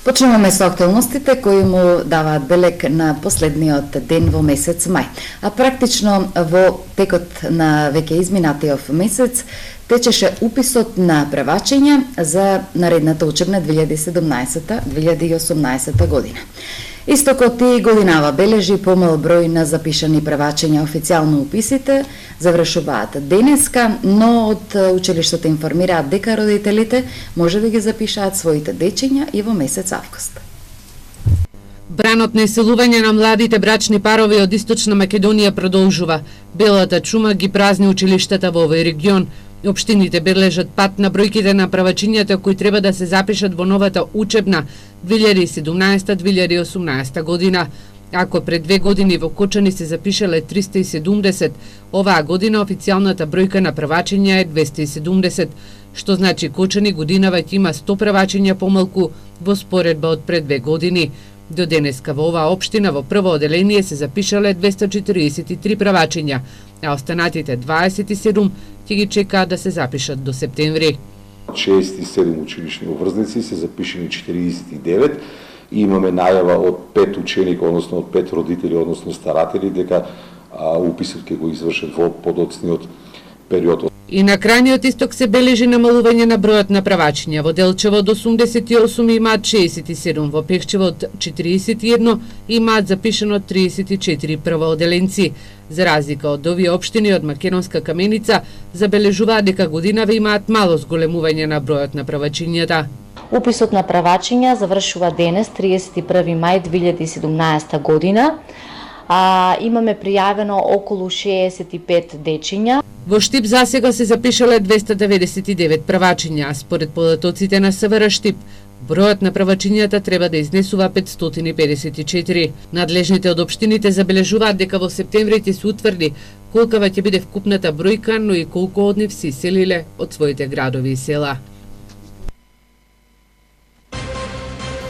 Почнуваме со актуелностите кои му даваат белег на последниот ден во месец мај. А практично во текот на веќе изминатиот месец течеше уписот на превачења за наредната учебна 2017-2018 година. Истокот и годинава бележи помал број на запишани превачења. Официјално уписите завршуваат денеска, но од училиштето информираат дека родителите може да ги запишаат своите дечиња и во месец август. Бранот на иселување на младите брачни парови од Источна Македонија продолжува. Белата чума ги празни училиштата во овој регион. Општините бележат пат на бројките на правачињата кои треба да се запишат во новата учебна 2017-2018 година. Ако пред 2 години во Кочани се запишале 370, оваа година официјалната бројка на правачиња е 270, што значи Кочани годинава ќе има 100 правачиња помалку во споредба од пред 2 години. До денеска во оваа општина во прво оделение се запишале 243 правачиња, а останатите 27 ќе ги чекаат да се запишат до септември. 67 училишни обврзници се запишени 49 и имаме најава од 5 ученика, односно од 5 родители, односно старатели, дека уписот ќе го извршат во подоцниот период. И на крајниот исток се бележи намалување на бројот на правачиња. Во Делчево од 88 имаат 67, во Пехчево од 41 имаат запишено 34 првооделенци. За разлика од овие општини од Македонска Каменица, забележуваат дека годинава имаат мало зголемување на бројот на правачињата. Уписот на правачиња завршува денес, 31 мај 2017 година. Имаме пријавено околу 65 дечиња. Во Штип засега се запишале 299 правачиња, а според податоците на СВР Штип, бројот на правачињата треба да изнесува 554. Надлежните од општините забележуваат дека во септември ќе се утврди колкава ќе биде вкупната бројка, но и колку од нив се иселиле од своите градови и села.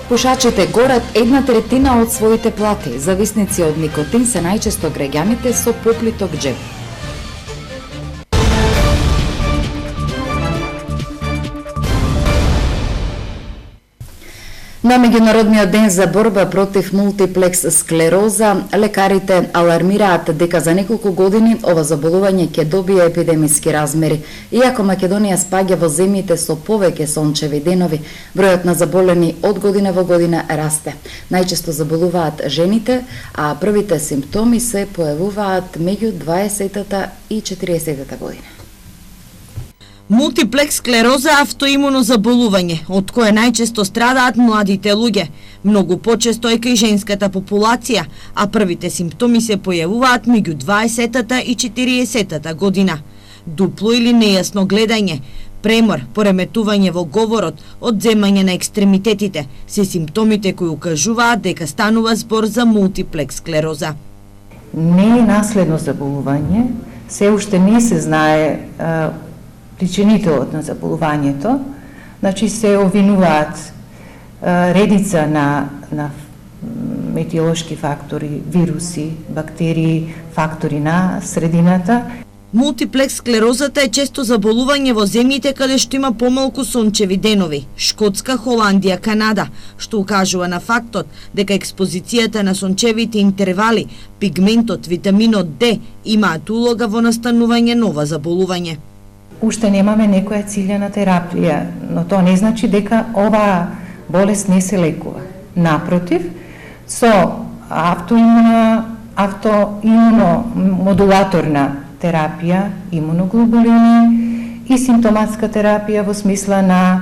Пушачите горат 1/3 од своите плати. Зависници од никотин се најчесто граѓаните со поплиток џеб. На Меѓународниот ден за борба против мултиплекс склероза, лекарите алармираат дека за неколку години ова заболување ќе добие епидемиски размери. Иако Македонија спаѓа во земјите со повеќе сончеви денови, бројот на заболени од година во година расте. Најчесто заболуваат жените, а првите симптоми се појавуваат меѓу 20-та и 40-та година. Мултиплекс склероза е автоимуно заболување, од кое најчесто страдаат младите луѓе, многу почесто е кај женската популација, а првите симптоми се појавуваат меѓу 20-та и 40-та година. Дупло или нејасно гледање, премор, пореметување во говорот, одземање на екстремитетите, се симптомите кои укажуваат дека станува збор за мултиплекс склероза. Не е наследно заболување, се уште не се знае причинителот на заболувањето, значи се обвинуваат редица на метеоролошки фактори, вируси, бактерии, фактори на средината. Мултиплекс склерозата е често заболување во земјите каде што има помалку сончеви денови, Шкотска, Холандија, Канада, што укажува на фактот дека експозицијата на сончевите интервали, пигментот, витаминот Д имаат улога во настанување нова заболување. Уште немаме некоја циљена терапија, но тоа не значи дека оваа болест не се лекува. Напротив, со автоимуномодулаторна терапија, имуноглобулини и симптоматска терапија во смисла на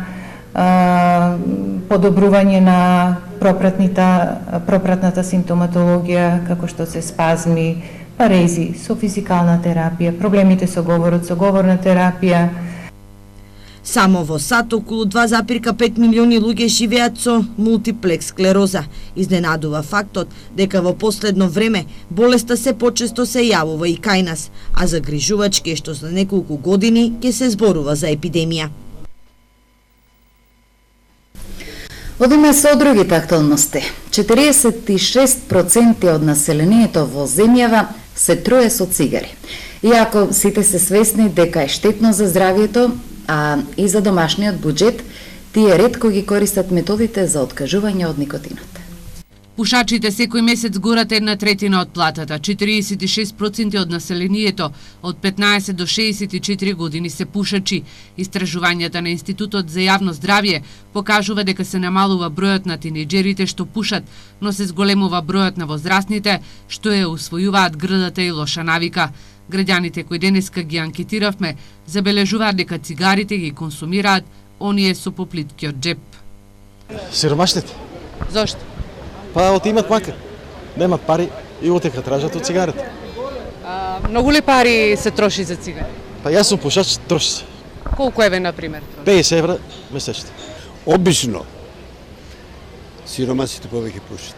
подобрување на пропратната симптоматологија, како што се спазми, парези со физикална терапија, проблемите со говорот, со говорна терапија. Само во САД околу 2,5 милиони луѓе живеат со мултиплекс склероза. Изненадува фактот дека во последно време болеста се почесто се јавува и кај нас, а загрижувачки е што за неколку години ќе се зборува за епидемија. Одиме со другите актуалности. 46% од населението во земјава се труе со цигари. Иако сите се свесни дека е штетно за здравието, а и за домашниот буџет, тие ретко ги користат методите за откажување од никотинот. Пушачите секој месец горат 1/3 од платата. 46% од населението од 15 до 64 години се пушачи. Истражувањата на Институтот за јавно здравје покажува дека се намалува бројот на тинејџерите што пушат, но се зголемува бројот на возрастните што ја усвојуваат грдата и лоша навика. Граѓаните кои денеска ги анкетиравме забележуваат дека цигарите ги консумираат оние со поплиткиот джеп. Сиромашните. Зошто? Па оти имат мака. Немат пари и отека тражат од цигарите. Многу ли пари се троши за цигари? Па јас сум пушач, троши се. Колку еве на пример? 50 евра месечно. Обично сиромасите повеќе пушат.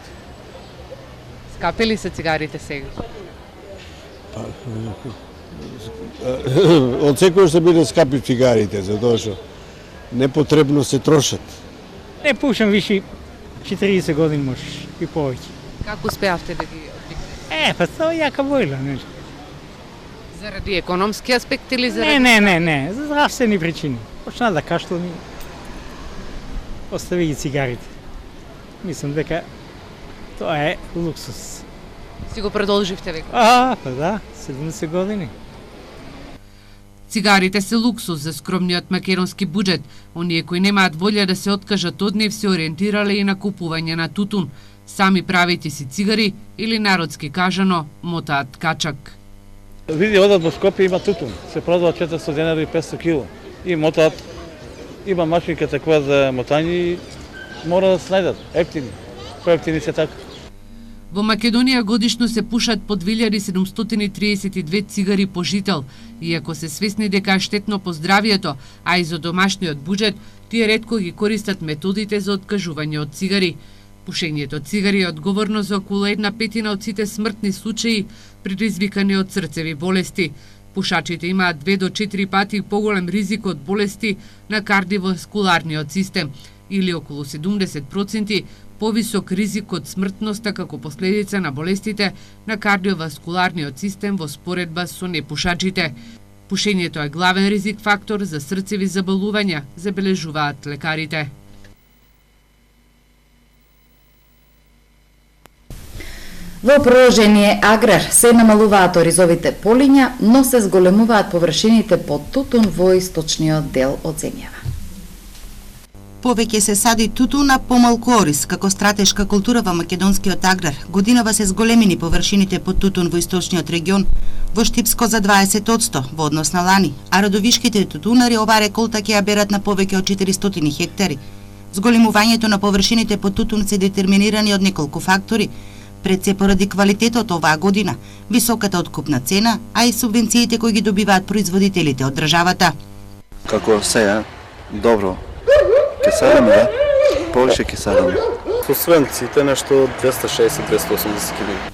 Скапи ли се цигарите сега? Од секој што биде скапи цигарите, затоа што непотребно се трошат. Не пушам више 40 години можеш и повеќе. Како успеавте да ги одвикнете? Па тоа е јака војла, нешто. Заради економски аспект или заради... Не, за здравствени причини. Почна да кашлам и остави ги цигарите. Мислам дека тоа е луксус. Си го продолживте веќе? Па да, 70 години. Цигарите се луксус за скромниот македонски буџет. Оние кои немаат волја да се откажат од нив се ориентирале и на купување на тутун. Сами правејќи си цигари или народски кажано мотаат качак. Види, одат во Скопје има тутун. Се продава 400 денари и 500 кило. И мотаат, има машинка таква за мотање и мора да се најдат. Ефтини. Поевтини се така. Во Македонија годишно се пушат по 2732 цигари по жител. Иако се свесни дека е штетно по здравието, а и за домашниот буџет, тие ретко ги користат методите за откажување од цигари. Пушењето цигари е одговорно за околу 1/5 од сите смртни случаи предизвикани од срцеви болести. Пушачите имаат 2 до 4 пати поголем ризик од болести на кардиоваскуларниот систем или околу 70% повисок ризик од смртноста како последица на болестите на кардиоваскуларниот систем во споредба со непушачите. Пушењето е главен ризик фактор за срцеви заболувања, забележуваат лекарите. Во проложение Аграр се намалуваат оризовите полиња, но се зголемуваат површините под тутун во источниот дел од земјава. Повеќе се сади тутун, а помалку ориз, како стратешка култура во македонскиот аграр. Годинава се зголемени површините под тутун во источниот регион, во Штипско за 20% во однос на лани, а родовишките тутунари оваа реколта ќе ја берат на повеќе од 400 хектари. Зголемувањето на површините под тутун се детерминирани од неколку фактори, пред се поради квалитетот оваа година, високата откупна цена, а и субвенциите кои ги добиваат производителите од државата. Како сега, добро, ке садаме, да? Повише ке садаме. Субвенциите нешто 260-280 кг.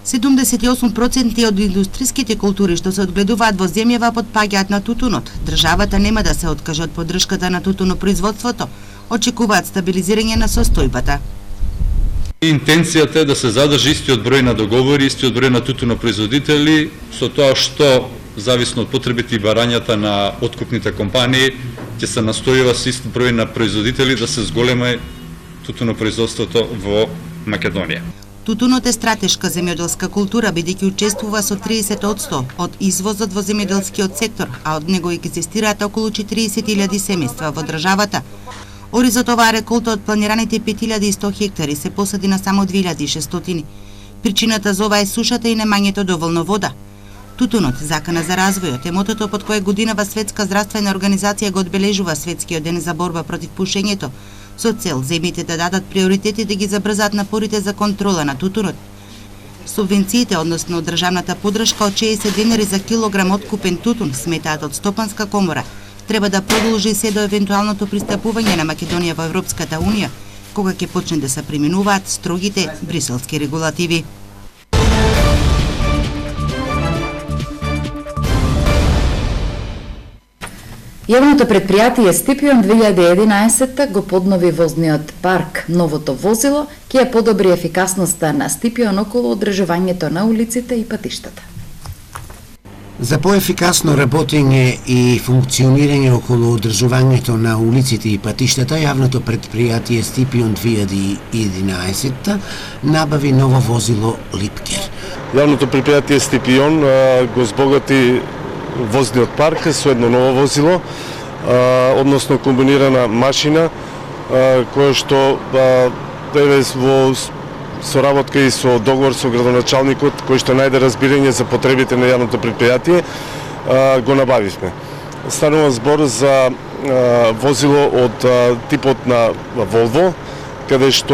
78% од индустриските култури што се одгледуваат во земјава потпаѓаат на тутунот. Државата нема да се откаже од поддршката на тутунопроизводството, очекуваат стабилизирање на состојбата. Интенцијата е да се задржи истиот број на договори, истиот број на тутунопроизводители, со тоа што, зависно од потребите и барањата на откупните компании, ќе се настојува со ист број на производители да се зголема тутунопроизводството во Македонија. Тутунот е стратешка земјоделска култура, бидејќи учествува со 30% од извозот во земјоделскиот сектор, а од него екзистираат околу 40.000 семејства во државата. Оризот оваа реколта од планираните 5100 хектари се посади на само 2600. Причината за ова е сушата и немањето доволно вода. Тутунот, закана за развојот, е мотото под кое годинава Светска здравствена организација го одбележува Светскиот ден за борба против пушењето, со цел земјите да дадат приоритети да ги забрзаат напорите за контрола на тутунот. Субвенциите, односно државната поддршка од 60 денари за килограм откупен тутун, сметаат од Стопанска комора, треба да продолжи се до евентуалното пристапување на Македонија во Европската Унија, кога ќе почне да се применуваат строгите бриселски регулативи. Јавното предпријатие Стипион 2011 го поднови возниот парк. Новото возило ќе ја подобри ефикасноста на Стипион околу одржувањето на улиците и патиштата. За поефикасно работење и функционирање околу одржувањето на улиците и патиштата, јавното предпријатие Стипион 2011 набави ново возило Липкер. Јавното предпријатие Стипион го збогати возниот парк со едно ново возило, односно комбинирана машина, која што во соработка и со договор со градоначалникот, кој што најде разбирање за потребите на јавното предпријатие, го набавивме. Станува збор за возило од типот на Volvo, каде што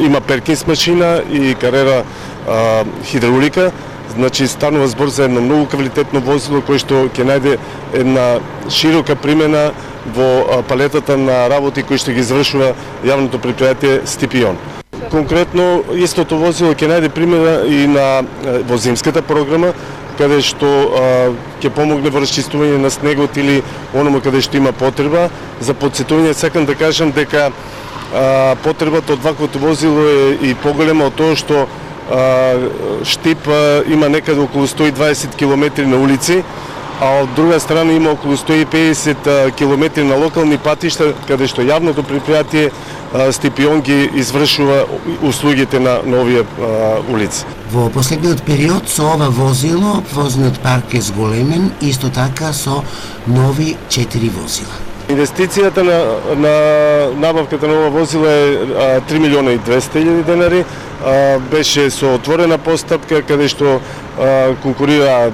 има Перкинс машина и карера хидраулика. Значи станува збор за едно многу квалитетно возило кој што ќе најде една широка примена во палетата на работи кои што ги извршува јавното предпријатие Стипион. Конкретно, истото возило ќе најде примена и во зимската програма, каде што ќе помогне во расчистување на снегот или ономо каде што има потреба. За потсетување сакам да кажам дека потребата од ваквото возило е и поголема од тоа што Штип има некаде околу 120 км на улици, а од друга страна има околу 150 км на локални патишта, каде што јавното предпријатие Стипион ги извршува услугите на овие улици. Во последниот период со ова возило, возниот парк е зголемен, исто така со нови 4 возила. Инвестицијата на набавката на ова возило е 3 милиона и 200 илјади денари. Беше со отворена постапка, каде што конкурира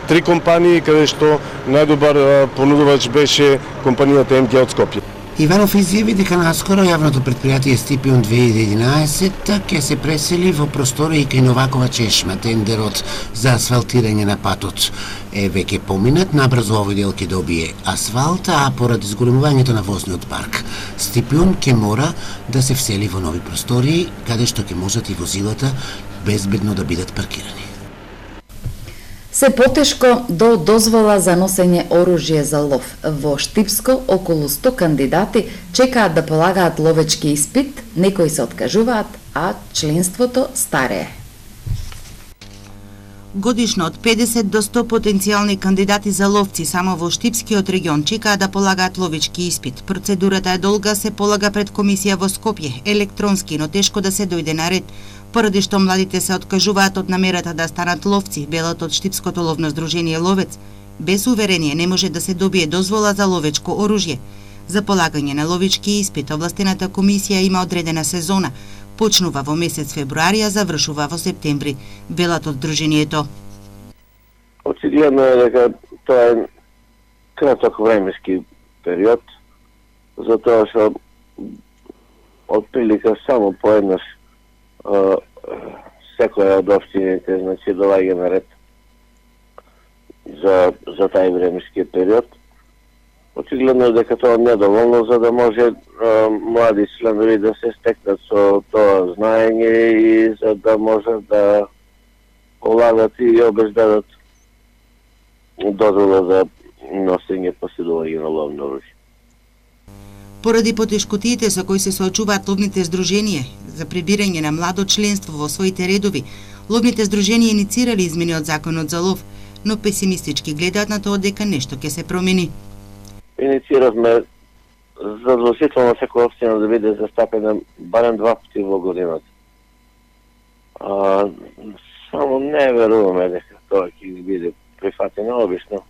3 компании, каде што најдобар понудувач беше компанијата МГ од Скопје. Иванов изјави дека наскоро јавното предпријатие Стипион 2011 ќе се пресели во простори кај Новакова чешма. Тендерот за асфалтирање на патот е веќе поминат, набрзо овој дел ќе добие асфалт, а поради зголемувањето на возниот парк, Стипион ќе мора да се всели во нови простори, каде што ќе можат и возилата безбедно да бидат паркирани. Се потешко до дозвола за носење оружје за лов. Во Штипско околу 100 кандидати чекаат да полагаат ловечки испит, некои се откажуваат, а членството старее. Годишно од 50 до 100 потенцијални кандидати за ловци само во Штипскиот регион чекаат да полагаат ловечки испит. Процедурата е долга, се полага пред комисија во Скопје, електронски, но тешко да се дојде на ред, поради што младите се откажуваат од намерата да станат ловци. Велат од Штипското ловно здружение Ловец, без уверение не може да се добие дозвола за ловечко оружје. За полагање на ловечки испит, овластената комисија има одредена сезона. Почнува во месец февруари, а завршува во септември, велат од здружението. Очигледно е дека тоа е краток временски период, затоа што отприлика само поеднаш секоја од општините, значи, доаѓа на ред за тај временски период. Очигледно е дека тоа е недоволно за да може млади членови да се стекнат со тоа знаење и за да може да полагат и обезбедат дозвола за носење поседување на ловно оружје. Поради потешкотиите со кои се соочуваат ловните здруженија за прибирање на младо членство во своите редови, ловните здруженија иницирали измени од законот за лов, но песимистички гледаат на тоа дека нешто ќе се промени. Иницииравме задолжително секоја општина да биде застапена барем 2 пати во годината. Само не веруваме дека тоа ќе биде прифатено, обично.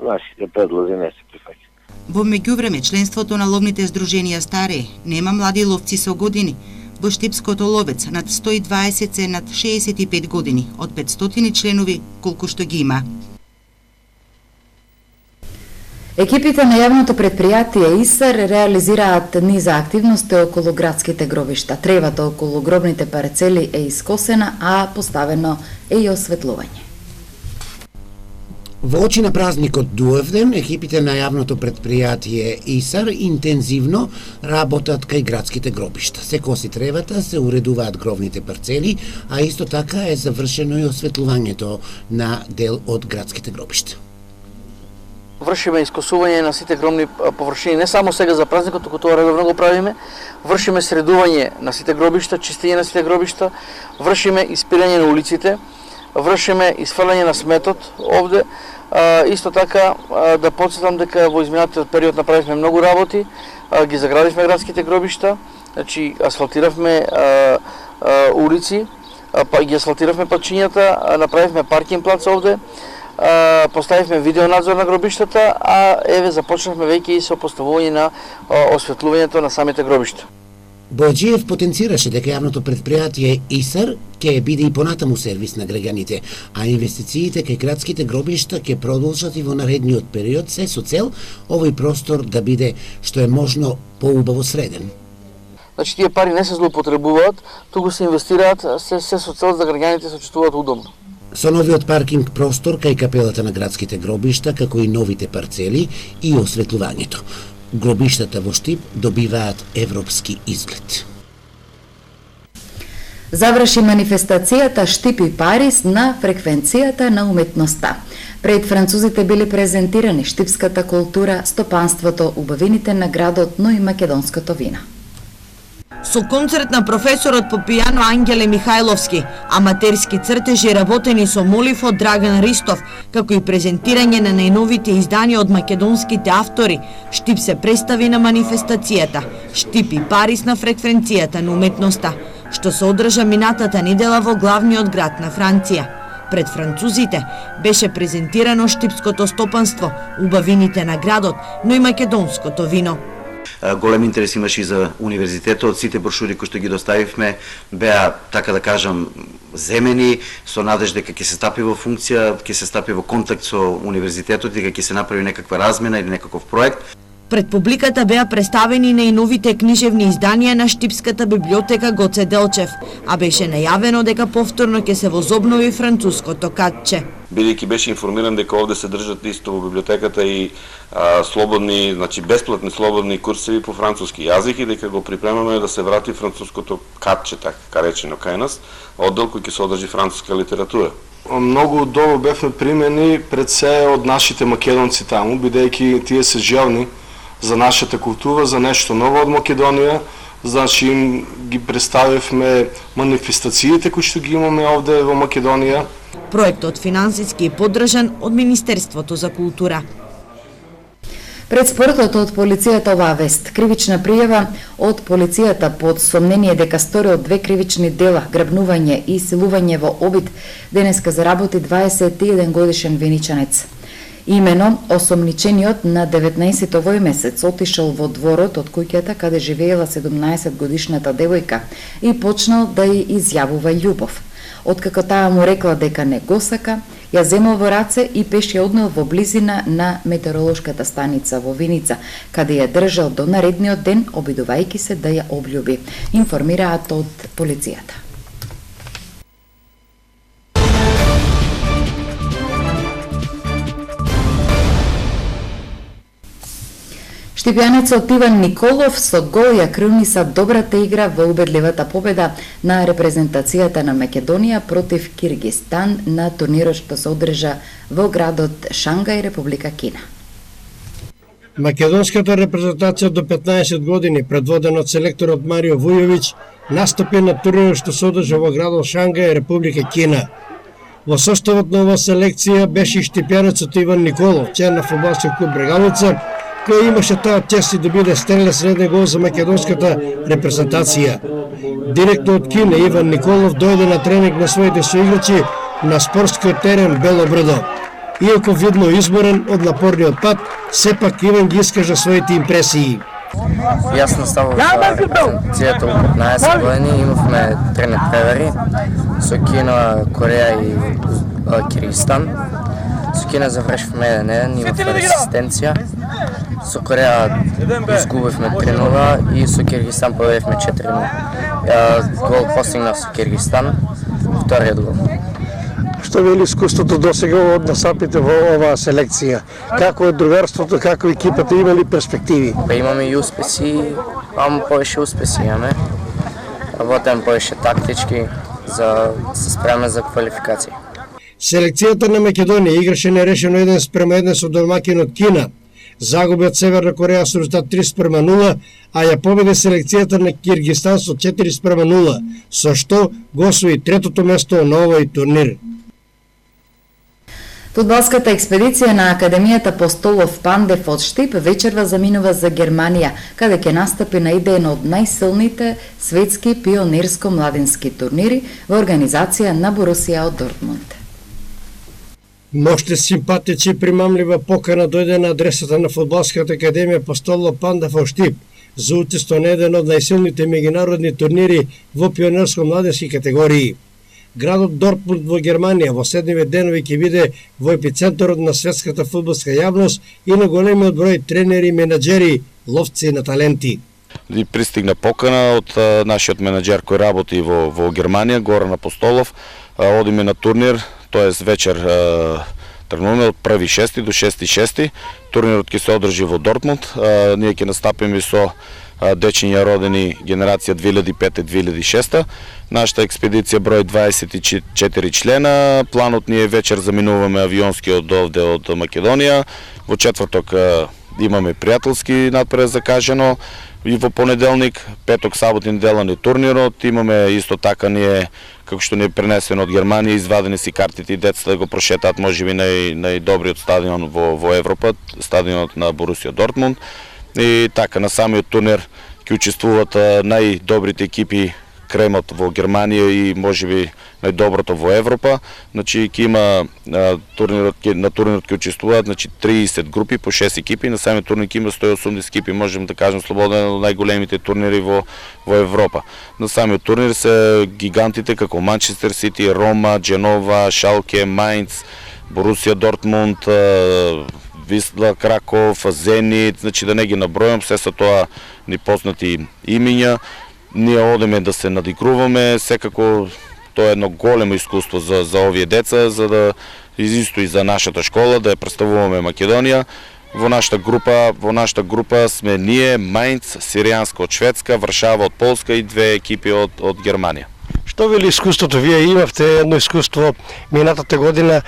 Нашите предлози не се прифаќаат. Во меѓувреме, членството на ловните здруженија старее, нема млади ловци со години. Во Штипското Ловец над 120 се над 65 години, од 500 членови колку што ги има. Екипите на јавното предпријатие ИСАР реализираат низа активности околу градските гробишта. Тревата околу гробните парцели е искосена, а поставено е и осветлување. Во очи на празникот Дуевден, екипите на јавното предпријатие ИСАР интензивно работат кај градските гробишта. Се коси тревата, се уредуваат гробните парцели, а исто така е завршено и осветлувањето на дел од градските гробишта. Вршиме искосување на сите гробни површини, не само сега за празникот, туку тоа редовно го правиме. Вршиме средување на сите гробишта, чистење на сите гробишта, вршиме испирање на улиците, вршиме исфрлање на сметот овде. Исто така да потсетам дека во изминатиот период направивме многу работи, ги заградивме градските гробишта, значи асфалтиравме улици, ги асфалтиравме патчињата, направивме паркинг плац овде, поставивме видеонадзор на гробиштата, а еве започнавме веќе и со поставување на осветлувањето на самите гробишта. Бојаджиев потенцираше дека јавното предпријатие ИСАР ќе биде и понатаму сервис на граѓаните, а инвестициите кај градските гробишта ќе продолжат и во наредниот период, се со цел овој простор да биде што е можно поубаво среден. Значи тие пари не се злоупотребуваат, туку се инвестираат се со цел да граѓаните се чувствуваат удобно. Со новиот паркинг простор кај капелата на градските гробишта, како и новите парцели и осветлувањето, гробиштата во Штип добиваат европски изглед. Заврши манифестацијата Штип и Парис на фреквенцијата на уметноста. Пред французите били презентирани штипската култура, стопанството, убавините на градот, но и македонското вино. Со концерт на професорот по пијано Ангеле Михајловски, аматерски цртежи работени со молив од Драган Ристов, како и презентирање на најновите издания од македонските автори, Штип се представи на манифестацијата Штип и Парис на фреквенцијата на уметноста, што се одржа минатата недела во главниот град на Франција. Пред французите беше презентирано штипското стопанство, убавините на градот, но и македонското вино. Голем интерес имаше и за универзитетот, сите брошури кои што ги доставивме беа, така да кажам, земени, со надежда дека ќе се стапи во функција, ќе се стапи во контакт со универзитетот и дека ќе се направи некаква размена или некаков проект. Пред публиката беа представени најновите книжевни изданија на Штипската библиотека Гоце Делчев, а беше најавено дека повторно ќе се возобнови француското катче. Бидејќи беше информиран дека овде се држат исто во библиотеката и слободни, значи бесплатни слободни курсеви по француски јазик и дека го припремаме да се врати француското катче, така речено кај нас, оддел кој ќе се одржи француска литература. Многу добро бевме примени пред се од нашите македонци таму, бидејќи тие се желни за нашата култура, за нешто ново од Македонија, значи им ги представивме манифестациите кои што ги имаме овде во Македонија. Проектот финансиски е поддржан од Министерството за култура. Пред спортот од полицијата оваа вест, кривична пријава од полицијата под сомнение дека сторил две кривични дела, грабнување и силување во обид, денеска заработи 21 годишен виничанец. Имено, осомничениот на 19 овој месец отишол во дворот од куќата каде живеела 17 годишната девојка и почнал да ја изјавува љубов. Откако таа му рекла дека не го сака, ја земал во раце и пеш ја однел во близина на метеоролошката станица во Виница, каде ја држал до наредниот ден, обидувајќи се да ја обљуби, информираат од полицијата. Штипјанецот Иван Николов со гол ја круниса добрата игра во убедливата победа на репрезентацијата на Македонија против Киргизстан на турнирот што се одржа во градот Шангај, Република Кина. Македонската репрезентација до 15 години, предводена од селекторот Марио Вујовиќ, настапи на турнирот што се одржа во градот Шангај, Република Кина. Во составот на оваа селекција беше и штипјанецот Иван Николов, член на фудбалски клуб Брегалица, кој имаше таа чест да биде стрелец среден гол за македонската репрезентација. Директно од Кина Иван Николов дојде на тренинг на своите соиграчи на спортскиот терен Бело Брдо. Иако видно изморен од напорниот пат, сепак Иван ги искажа своите импресии. Јас наставав репрезентацијата во 15 години, имавме трени превери со Кина, Кореја и Киргизстан. Со Кина завршивме 1-1, имавме асистенција. Со Кореја изгубивме 3-0 и со Киргизстан победивме 4-0. Гол постигнав со Киргизстан, вториот гол. Што вели искуството досега од насапите во оваа селекција? Како е другарството, како екипата, има ли перспективи? Па имаме и успеси, ама повеќе успеси имаме. Работаме повеќе тактички за се спреме за квалификација. Селекцијата на Македонија играше нерешено 1-1 со домакинот Кина. Загуби од Северна Кореја со резултат 3-0, а ја победи селекцијата на Киргизстан со 4-0, со што го освои третото место на овој турнир. Фудбалската експедиција на Академијата Постолов Пандев од Штип вечерва заминува за Германија, каде ќе настапи на еден од најсилните светски пионерско-младински турнири во организација на Борусија од Дортмунд. Можете симпатичи примамлива покана дојде на адресата на Фудбалската академија Постолов Пандев од Штип за учество на еден од најсилните меѓународни турнири во пионерско-младински категории. Градот Дортмунд во Германија во следниве денови ќе биде во епицентарот на светската фудбалска јавност и на големиот број тренери, менаџери, ловци на таленти. И пристигна покана од нашиот менаџер кој работи во Германија, Горан Апостолов. Одиме на турнир, тоест вечер тргнуваме од 1.6. до 6.6. Турнирот ќе се одржи во Дортмунд. Ние ќе настапиме со дечиња родени генерација 2005-2006. Нашата експедиција број 24 члена. Планот ни е вечер заминуваме авионски од овде од Македонија. Во четврток имаме пријателски надпред закажено и во понеделник, петок, сабота и недела ни турнирот. Имаме исто така ние како што ни е пренесено од Германија, извадени си картите и децата да го прошетаат можеби најдобриот стадион во Европа, стадионот на Борусија Дортмунд. И така, на самиот турнир ќе учествуваат најдобрите екипи кремот во Германија и можеби најдоброто во Европа. Значи ќе има на турнирот ќе учествуваат 30 групи по 6 екипи, на самиот турнир ќе има 180 екипи, можеме да кажем слободно најголемите турнири во Европа. На самиот турнир се гигантите како Манчестер Сити, Рома, Дженова, Шалке, Майнц, Борусија Дортмунд, Висла, Краков, Зенит, значи да не ги набројам, се са тоа ни познати имиња. Ние одеме да се надигруваме, секако тоа е едно големо искуство за овие деца, за да изисто и за нашата школа, да ја представуваме Македонија. Во нашата група сме ние, Мајнц, Сиријанска од Шведска, Варшава од Полска и две екипи од Германија. Што вели искуството? Вие имавте едно искуство минатата година.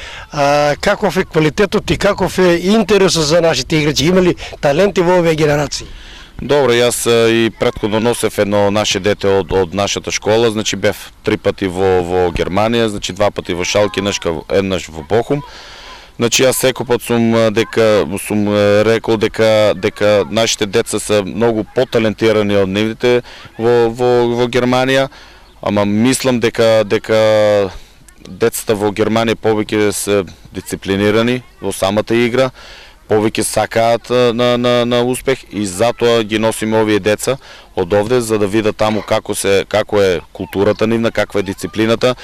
Каков е квалитетот и каков е интересот за нашите играчи? Има ли таленти во овие генерации? Добро, јас и претходно носев едно наше дете од нашата школа, значи бев 3 пати во Германија, значи 2 пати во Шалке, еднаш во Бохум. Значи јас секој сум рекол дека нашите деца се многу поталентирани од нивните во Германија. Ама мислам дека децата во Германија повеќе се дисциплинирани во самата игра, повеќе сакаат на успех и затоа ги носиме овие деца од овде за да видат таму како е културата нивна, каква е дисциплината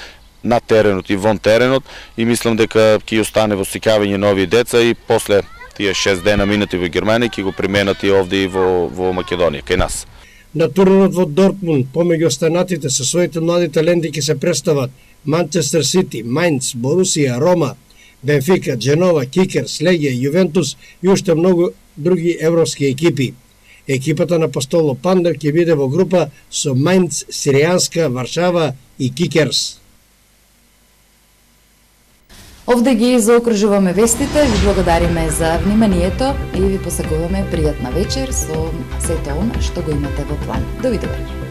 на теренот и вон теренот и мислам дека ќе остане во сеќавање на овие деца и после тие 6 дена минати во Германија ќе го применат и овде и во Македонија кај нас. На турнирот во Дортмунд, помеѓу останатите со своите млади таленти ќе се представат Манчестер Сити, Мајнц, Борусија, Рома, Бенфика, Дженова, Кикерс, Легија, Јувентус и уште многу други европски екипи. Екипата на Постолов Пандев ќе биде во група со Мајнц, Сиријанска, Варшава и Кикерс. Овде ги заокружуваме вестите, ви благодариме за вниманието и ви посакуваме пријатна вечер со сето она што го имате во план. Довидување.